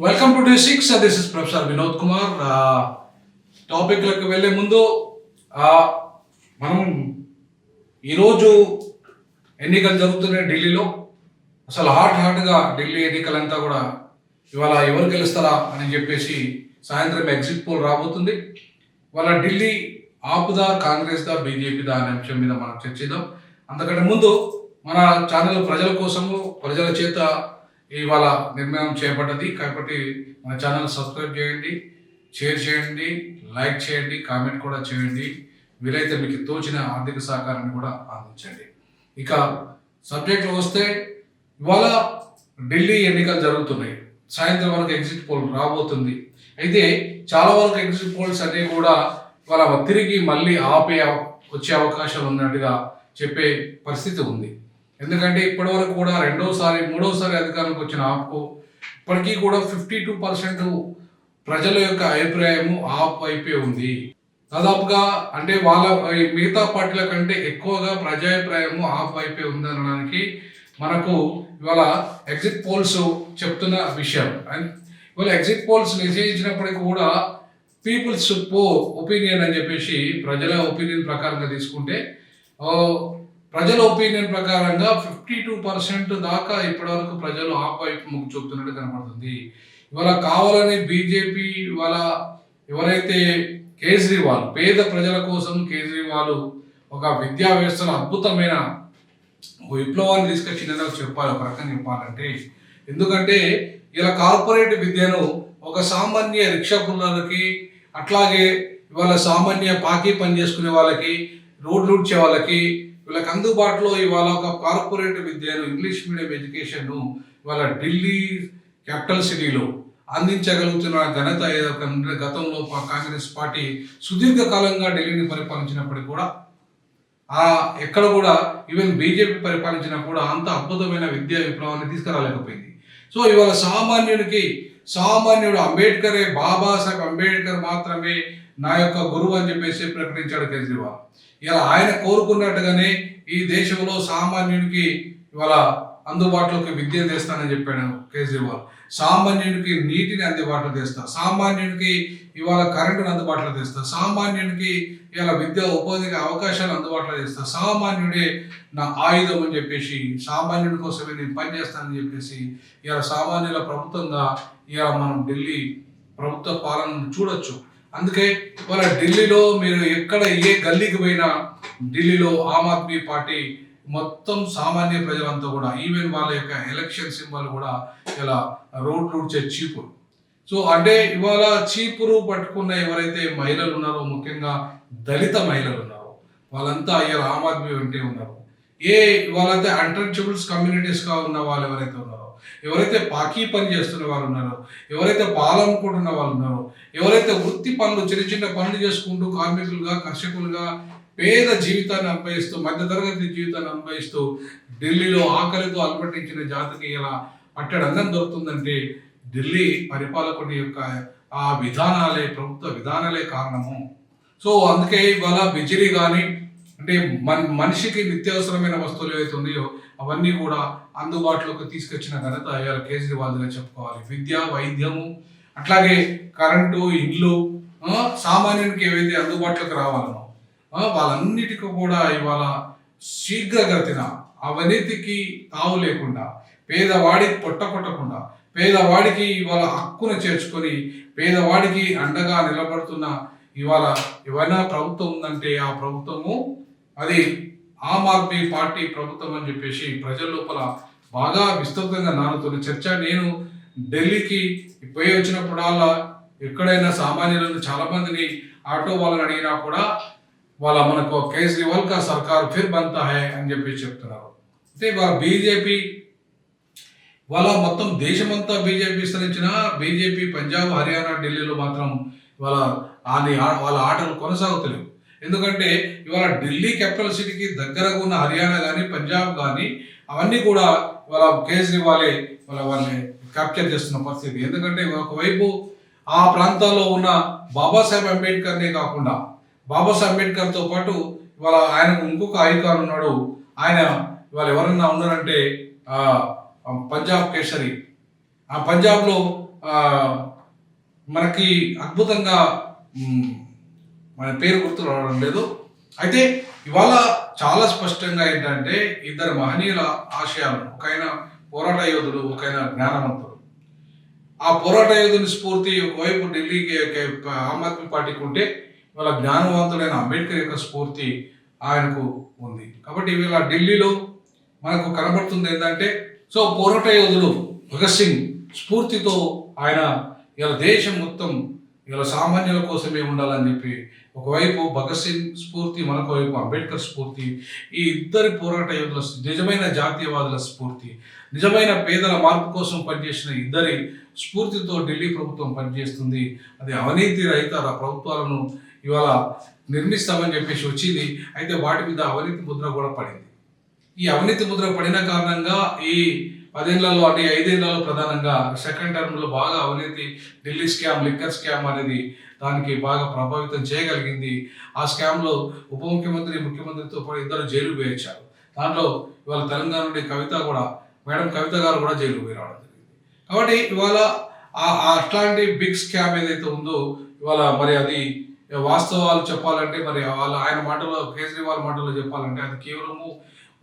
Welcome to day six. This is professor Vinod Kumar. టాపిక్లకు వెళ్ళే ముందు మనం ఈరోజు ఎన్నికలు జరుగుతున్నాయి ఢిల్లీలో. అసలు హాట్గా ఢిల్లీ ఎన్నికలంతా కూడా ఇవాళ ఎవరు గెలుస్తారా అని చెప్పేసి సాయంత్రం ఎగ్జిట్ పోల్ రాబోతుంది. ఇవాళ ఢిల్లీ ఆపుదా, కాంగ్రెస్దా, బీజేపీదా అనే అంశం మీద మనం చర్చిద్దాం. అంతకంటే ముందు మన ఛానల్ ప్రజల కోసము, ప్రజల చేత ఇవాళ నిర్ణయం చేపట్టది కాబట్టి మన ఛానల్ సబ్స్క్రైబ్ చేయండి, షేర్ చేయండి, లైక్ చేయండి, కామెంట్ కూడా చేయండి. వీలైతే మీకు తోచిన ఆర్థిక సహకారాన్ని కూడా అందించండి. ఇక సబ్జెక్ట్లో వస్తే ఇవాళ ఢిల్లీ ఎన్నికలు జరుగుతున్నాయి. సాయంత్రం వరకు ఎగ్జిట్ పోల్ రాబోతుంది. అయితే చాలా వరకు ఎగ్జిట్ పోల్స్ అన్నీ కూడా ఇవాళ తిరిగి మళ్ళీ వచ్చే అవకాశాలు ఉన్నట్టుగా చెప్పే పరిస్థితి ఉంది. ఎందుకంటే ఇప్పటివరకు కూడా మూడోసారి అధికారంలోకి వచ్చిన ఆప్కు ఇప్పటికీ కూడా 52% ప్రజల యొక్క అభిప్రాయము ఆప్ వైపే ఉంది. దాదాపుగా అంటే వాళ్ళ మిగతా పార్టీల కంటే ఎక్కువగా ప్రజాభిప్రాయము ఆప్ వైపే ఉంది అనడానికి మనకు ఇవాళ ఎగ్జిట్ పోల్స్ చెప్తున్న విషయం. ఇవాళ ఎగ్జిట్ పోల్స్ నిశ్చయించినప్పటికీ కూడా పీపుల్స్ ఒపీనియన్ అని చెప్పేసి ప్రజల ఒపీనియన్ ప్రకారంగా తీసుకుంటే ప్రజల ఒపీనియన్ ప్రకారంగా 52% దాకా ఇప్పటివరకు ప్రజలు ఆప్ వైపు మొగ్గు చూపుతున్నట్టు కనపడుతుంది. ఇవాళ కావాలని బీజేపీ ఇవాళ ఎవరైతే కేజ్రీవాల్, పేద ప్రజల కోసం కేజ్రీవాల్ ఒక విద్యా వ్యవస్థలో అద్భుతమైన విప్లవాన్ని తీసుకొచ్చిందని చెప్పాలి. ఒక రకంగా చెప్పాలంటే, ఎందుకంటే ఇలా కార్పొరేట్ విద్యను ఒక సామాన్య రిక్షా పుల్లలకి, అట్లాగే ఇవాళ సామాన్య పాకీ పని చేసుకునే వాళ్ళకి, రోడ్లు ఊడ్చే వాళ్ళకి, వీళ్ళకి అందుబాటులో ఇవాళ ఒక కార్పొరేట్ విద్యను, ఇంగ్లీష్ మీడియం ఎడ్యుకేషన్ ఇవాళ ఢిల్లీ క్యాపిటల్ సిటీలో అందించగలుగుతున్న ఘనత గతంలో కాంగ్రెస్ పార్టీ సుదీర్ఘకాలంగా ఢిల్లీని పరిపాలించినప్పటికీ కూడా ఎక్కడ కూడా ఈవెన్ బీజేపీ పరిపాలించినా కూడా అంత అద్భుతమైన విద్యా విప్లవాన్ని తీసుకురాలేకపోయింది. సో ఇవాళ సామాన్యుడు అంబేద్కరే, బాబాసాహెబ్ అంబేద్కర్ మాత్రమే నా యొక్క గురువు అని చెప్పేసి ప్రకటించాడు కేజ్రీవాల్. ఇలా ఆయన కోరుకున్నట్టుగానే ఈ దేశంలో సామాన్యుడికి ఇవాళ అందుబాటులోకి విద్యను తెస్తానని చెప్పాడు కేజ్రీవాల్. సామాన్యుడికి నీటిని అందుబాటులో తెస్తా, సామాన్యుడికి ఇవాళ కరెంటును అందుబాటులో తెస్తా, సామాన్యుడికి ఇవాళ విద్యా ఉపాధికి అవకాశాలు అందుబాటులో తెస్తా, సామాన్యుడే నా ఆయుధం అని చెప్పేసి, సామాన్యుడి కోసమే నేను పనిచేస్తానని చెప్పేసి ఇవాళ సామాన్యుల ప్రభుత్వంగా ఇవాళ మనం ఢిల్లీ ప్రభుత్వ పాలనను చూడొచ్చు. అందుకే ఇవాళ ఢిల్లీలో మీరు ఎక్కడ ఏ గల్లీకి పోయినా ఢిల్లీలో ఆమ్ ఆద్మీ పార్టీ మొత్తం సామాన్య ప్రజలంతా కూడా, ఈవెన్ వాళ్ళ యొక్క ఎలక్షన్ సింబల్ కూడా ఇలా రోడ్లు ఊడ్చే చీపురు. సో అంటే ఇవాళ చీపురు పట్టుకున్న ఎవరైతే మహిళలు ఉన్నారో, ముఖ్యంగా దళిత మహిళలు ఉన్నారో, వాళ్ళంతా ఇలా ఆమ్ ఆద్మీ వెంటే ఉన్నారు. వాళ్ళైతే అన్టచబుల్స్ కమ్యూనిటీస్గా ఉన్న వాళ్ళు ఎవరైతే ఉన్నారో, ఎవరైతే పాకీ పని చేస్తున్న వాళ్ళు ఉన్నారో, ఎవరైతే పాలనుకుంటున్న వాళ్ళు ఉన్నారో, ఎవరైతే వృత్తి పనులు చిన్న చిన్న పనులు చేసుకుంటూ కార్మికులుగా, కర్షకులుగా పేద జీవితాన్ని అనుభవిస్తూ, మధ్యతరగతి జీవితాన్ని అనుభవిస్తూ ఢిల్లీలో ఆకలితో అలమటించిన జాతికి ఇలా పట్టడి అన్నం దొరుకుతుందంటే ఢిల్లీ పరిపాలకుడి యొక్క ఆ విధానాలే, ప్రభుత్వ విధానాలే కారణము. సో అందుకే ఇవాళ బిజిలీ కానీ, అంటే మనిషికి నిత్యావసరమైన వస్తువులు ఏవైతే ఉన్నాయో అవన్నీ కూడా అందుబాటులోకి తీసుకొచ్చిన ఘనత ఇవాళ కేజ్రీవాల్గా చెప్పుకోవాలి. విద్య, వైద్యము, అట్లాగే కరెంటు, ఇల్లు, సామాన్యునికి ఏవైతే అందుబాటులోకి రావాలనో వాళ్ళన్నిటికీ కూడా ఇవాళ శీఘ్రగతిన అవినీతికి తావు లేకుండా, పేదవాడికి పొట్టకుండా, పేదవాడికి ఇవాళ హక్కును చేర్చుకొని పేదవాడికి అండగా నిలబడుతున్న ఇవాళ ఏమైనా ప్రభుత్వం ఉందంటే ఆ ప్రభుత్వము అది ఆమ్ ఆద్మీ పార్టీ ప్రభుత్వం అని చెప్పేసి ప్రజల లోపల బాగా విస్తృతంగా నానుతున్న చర్చ. నేను ఢిల్లీకి పోయి వచ్చినప్పుడల్లా ఎక్కడైనా సామాన్యులను చాలామందిని ఆటో వాళ్ళని అడిగినా కూడా వాళ్ళ మనకు కేజ్రీవాల్ కా సర్కార్ ఫిర్ బంతా హై అని చెప్పేసి చెప్తున్నారు. అంటే వాళ్ళ బీజేపీ వాళ్ళ మొత్తం దేశమంతా బీజేపీ విస్తరించిన బీజేపీ పంజాబ్, హర్యానా, ఢిల్లీలో మాత్రం వాళ్ళ ఆటలు కొనసాగుతలేవు. ఎందుకంటే ఇవాళ ఢిల్లీ క్యాపిటల్ సిటీకి దగ్గరగా ఉన్న హర్యానా కానీ, పంజాబ్ కానీ అవన్నీ కూడా ఇవాళ కేజ్రీవాలే వాళ్ళని క్యాప్చర్ చేస్తున్న పరిస్థితి. ఎందుకంటే ఒకవైపు ఆ ప్రాంతాల్లో ఉన్న బాబాసాహెబ్ అంబేద్కర్నే కాకుండా, బాబాసాహెబ్ అంబేద్కర్తో పాటు ఇవాళ ఆయనకు ఇంకొక ఐకాన్ ఉన్నాడు. ఆయన ఇవాళ ఎవరన్నా ఉన్నారంటే పంజాబ్ కేసరి. ఆ పంజాబ్లో ఆ, మనకి అద్భుతంగా మన పేరు గుర్తు రావడం లేదు. అయితే ఇవాళ చాలా స్పష్టంగా ఏంటంటే ఇద్దరు మహనీయుల ఆశయాలు, ఒకైన పోరాట యోధుడు, ఒకైన జ్ఞానవంతుడు. ఆ పోరాట యోధుని స్ఫూర్తి ఒకవైపు ఢిల్లీకి ఆమ్ ఆద్మీ పార్టీకి ఉంటే, ఇవాళ జ్ఞానవంతుడైన అంబేద్కర్ యొక్క స్ఫూర్తి ఆయనకు ఉంది. కాబట్టి ఇవాళ ఢిల్లీలో మనకు కనబడుతుంది ఏంటంటే, సో పోరాట యోధుడు భగత్ సింగ్ స్ఫూర్తితో ఆయన ఇలా దేశం మొత్తం ఇలా సామాన్యుల కోసమే ఉండాలని చెప్పి ఒకవైపు భగత్ సింగ్ స్ఫూర్తి, మరొక వైపు అంబేద్కర్ స్ఫూర్తి, ఈ ఇద్దరి పోరాట యోధుల నిజమైన జాతీయవాదుల స్ఫూర్తి, నిజమైన పేదల మార్పు కోసం పనిచేసిన ఇద్దరి స్ఫూర్తితో ఢిల్లీ ప్రభుత్వం పనిచేస్తుంది. అది అవినీతి రహిత ప్రభుత్వాలను ఇవాళ నిర్మిస్తామని చెప్పేసి వచ్చింది. అయితే వాటి మీద అవినీతి ముద్ర కూడా పడింది. ఈ అవినీతి ముద్ర పడిన కారణంగా ఈ 10 ఏళ్లలో అంటే 5 ఏళ్లలో ప్రధానంగా సెకండ్ టర్మ్లో బాగా అవినీతి, ఢిల్లీ స్కామ్, లిక్కర్ స్కామ్ అనేది దానికి బాగా ప్రభావితం చేయగలిగింది. ఆ స్కామ్లో ఉప ముఖ్యమంత్రి, ముఖ్యమంత్రితో పాటు ఇద్దరు జైలు వేయించారు. దాంట్లో ఇవాళ తెలంగాణ నుండి మేడం కవిత గారు కూడా జైలు పోయి రావడం జరిగింది. కాబట్టి ఇవాళ అట్లాంటి బిగ్ స్కామ్ ఏదైతే ఉందో ఇవాళ మరి అది వాస్తవాలు చెప్పాలంటే మరి ఆయన మాటలో, కేజ్రీవాల్ మాటలో చెప్పాలంటే అది కేవలము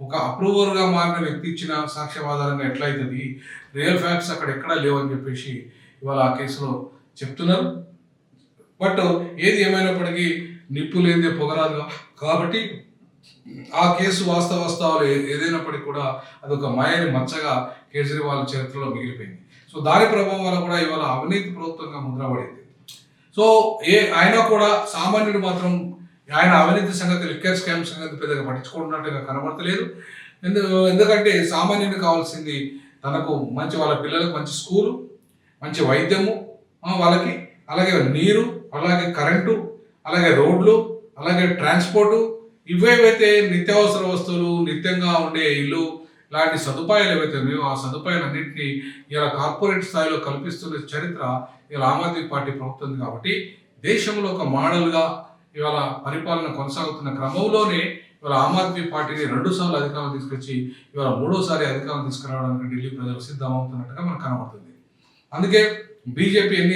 ఒక అప్రూవర్గా మారిన వ్యక్తి ఇచ్చిన సాక్ష్యం ఆధారంగా ఎట్లయితుంది, రియల్ ఫ్యాక్ట్స్ అక్కడ ఎక్కడా లేవని చెప్పేసి ఇవాళ ఆ కేసులో చెప్తున్నారు. బట్ ఏది ఏమైనప్పటికీ నిప్పు లేనిదే పొగరాదు కాబట్టి ఆ కేసు వాస్తవాలు ఏదైనప్పటికీ కూడా అదొక మాయని మచ్చగా కేజ్రీవాల్ చరిత్రలో మిగిలిపోయింది. సో దాని ప్రభావం వల్ల కూడా ఇవాళ అవినీతి ప్రభుత్వంగా ముద్రపడింది. సో అయినా కూడా సామాన్యుడు మాత్రం ఆయన అవినీతి సంగతి, లిక్కర్ స్కామ్ సంగతి పెద్దగా పట్టించుకుంటున్నట్టుగా కనబడతలేదు. ఎందుకంటే సామాన్యుడికి కావాల్సింది తనకు వాళ్ళ పిల్లలకు మంచి స్కూలు, మంచి వైద్యము, వాళ్ళకి అలాగే నీరు, అలాగే కరెంటు, అలాగే రోడ్లు, అలాగే ట్రాన్స్పోర్టు, ఇవేవైతే నిత్యావసర వస్తువులు, నిత్యంగా ఉండే ఇల్లు లాంటి సదుపాయాలు ఏవైతే ఉన్నాయో ఆ సదుపాయాలన్నింటినీ ఇలా కార్పొరేట్ స్థాయిలో కల్పిస్తున్న చరిత్ర ఇలా ఆమ్ ఆద్మీ పార్టీ ప్రభుత్వం. కాబట్టి దేశంలో ఒక మోడల్గా ఇవాళ పరిపాలన కొనసాగుతున్న క్రమంలోనే ఇవాళ ఆమ్ ఆద్మీ పార్టీని 2 సార్లు అధికారం తీసుకొచ్చి ఇవాళ 3వసారి అధికారం తీసుకురావడానికి ఢిల్లీ ప్రజలు సిద్ధమవుతున్నట్టుగా మనకు కనబడుతుంది. అందుకే బీజేపీ ఎన్ని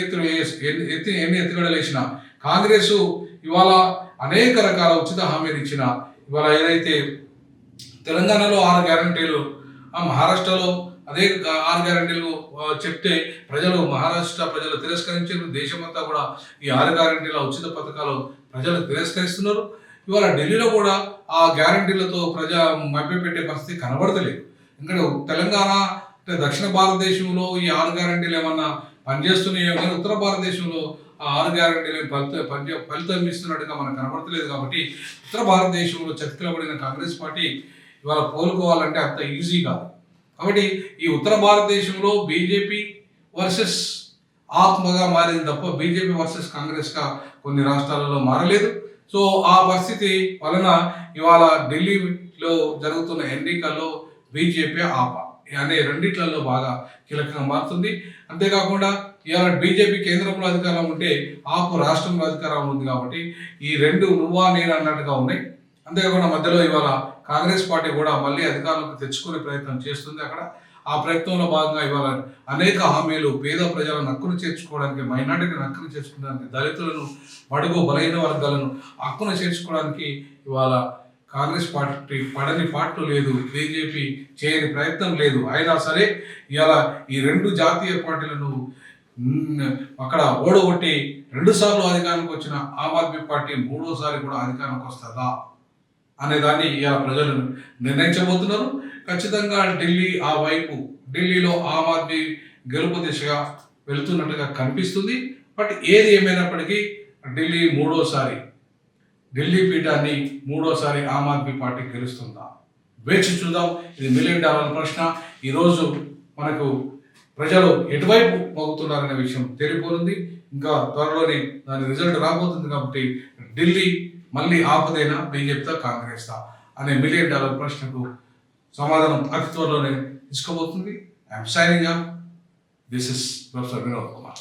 ఎత్తుగడలు వేసినా, కాంగ్రెస్ ఇవాళ అనేక రకాల ఉచిత హామీలు ఇచ్చిన, ఇవాళ ఏదైతే తెలంగాణలో 6 గ్యారంటీలు, మహారాష్ట్రలో అదే 6 గ్యారంటీలు చెప్తే మహారాష్ట్ర ప్రజలు తిరస్కరించారు. దేశమంతా కూడా ఈ 6 గ్యారంటీల ఉచిత పథకాలు ప్రజలు తిరస్కరిస్తున్నారు. ఇవాళ ఢిల్లీలో కూడా ఆ గ్యారంటీలతో మభ్యపెట్టే పరిస్థితి కనబడతలేదు. ఎందుకంటే తెలంగాణ దక్షిణ భారతదేశంలో ఈ 6 గ్యారంటీలు ఏమన్నా పనిచేస్తున్నాయో కానీ ఉత్తర భారతదేశంలో ఆ 6 గ్యారంటీలు ఫలితం ఇస్తున్నట్టుగా మనకు కనబడతలేదు. కాబట్టి ఉత్తర భారతదేశంలో చతికిలబడిన కాంగ్రెస్ పార్టీ ఇవాళ కోలుకోవాలంటే అంత ఈజీ కాదు. కాబట్టి ఈ ఉత్తర భారతదేశంలో బీజేపీ వర్సెస్ ఆత్మగా మారింది తప్ప బీజేపీ వర్సెస్ కాంగ్రెస్గా కొన్ని రాష్ట్రాలలో మారలేదు. సో ఆ పరిస్థితి వలన ఇవాళ ఢిల్లీలో జరుగుతున్న ఎన్నికల్లో బీజేపీ అనే రెండిట్లలో బాగా కీలకంగా మారుతుంది. అంతేకాకుండా ఇవాళ బీజేపీ కేంద్రంలో అధికారం ఉంటే ఆపు రాష్ట్రంలో అధికారం ఉంది. కాబట్టి ఈ రెండు నువ్వా నేను అన్నట్టుగా ఉన్నాయి. అంతేకాకుండా మధ్యలో ఇవాళ కాంగ్రెస్ పార్టీ కూడా మళ్ళీ అధికారంలోకి తెచ్చుకునే ప్రయత్నం చేస్తుంది. అక్కడ ఆ ప్రయత్నంలో భాగంగా ఇవాళ అనేక హామీలు పేద ప్రజలను హక్కును చేర్చుకోవడానికి, మైనార్టీని హక్కును చేర్చుకోవడానికి, దళితులను, బడుగు బలహీన వర్గాలను హక్కును చేర్చుకోవడానికి ఇవాళ కాంగ్రెస్ పార్టీ పడని పాటలు లేదు, బీజేపీ చేయని ప్రయత్నం లేదు. అయినా సరే ఇవాళ ఈ 2 జాతీయ పార్టీలను అక్కడ ఓడగొట్టి 2 సార్లు అధికారానికి వచ్చిన ఆమ్ ఆద్మీ పార్టీ 3వసారి కూడా అధికారానికి వస్తుందా అనేదాన్ని ఇవాళ ప్రజలు నిర్ణయించబోతున్నారు. ఖచ్చితంగా ఢిల్లీలో ఆమ్ ఆద్మీ గెలుపు దిశగా వెళ్తున్నట్టుగా కనిపిస్తుంది. బట్ ఏది ఏమైనప్పటికీ ఢిల్లీ పీఠాన్ని 3వసారి ఆమ్ ఆద్మీ పార్టీ గెలుస్తుందా వేచి చూద్దాం. ఇది $1 మిలియన్ ప్రశ్న. ఈరోజు మనకు ప్రజలు ఎటువైపు మోగుతున్నారనే విషయం తెలియపోతుంది. ఇంకా త్వరలోనే దాని రిజల్ట్ రాబోతుంది. కాబట్టి ఢిల్లీ మళ్ళీ ఆపదైనా బీజేపీతో కాంగ్రెస్తా అనే $1 మిలియన్ ప్రశ్నకు సమాధానం అతి త్వరలోనే తీసుకోబోతుంది. I'm signing off. This is professor Vinod Kumar.